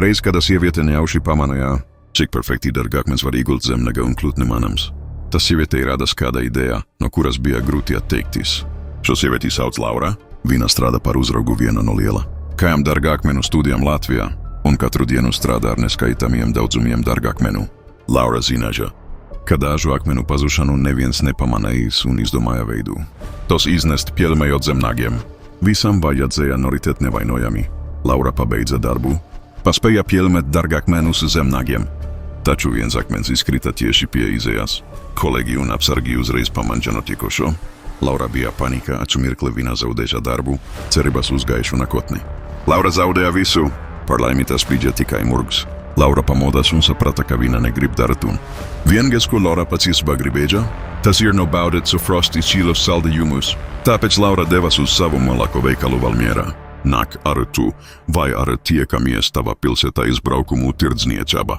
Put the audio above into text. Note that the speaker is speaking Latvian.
Reiz kāda sieviete nejauši pamanīja, cik perfekti dārgakmens var iegūt zem negaunklūt nemanams. Tas sievietei radās kāda ideja, no kuras bija grūti atteikties. Šo sievieti sauc Laura, viņa strādā par uzraugu viena no liela kājām dārgakmenu studijām Latvijā un katru dienu strādā ar neskaitāmiem daudzumiem dārgakmenu. Laura zināja, ka dažu akmenu pazušanu neviens nepamanījis un izdomāja veidu. Tos iznest pieļaujot zem nagiem. Visam vajadzēja noritēt nevainojami. Laura pabeidza darbu, paspēja pieļaut dārgakmenus zem nagiem. Taču viens akmens izkrita tieši pie izējas. Kolēģi un apsargi uzreiz pamanīja notiekošo. Laura bija panikā, taču mirkli viņa zaudēja darbu, cerības uz gaišu nākotni. Laura zaudēja visu, par laimi tas bija tikai murgs. Laura pamodās un saprata, ka viņa negrib darīt un. Vienīgais, ko Laura patiesībā gribēja, tas ir nobaudīt so Frosty Chilos saldējumus. Tāpēc Laura devās uz savu malako veikalu Valmierā. Nāk arī tu, vai arī tiekamies tava pilsētā izbraukumu tirdzniecībā.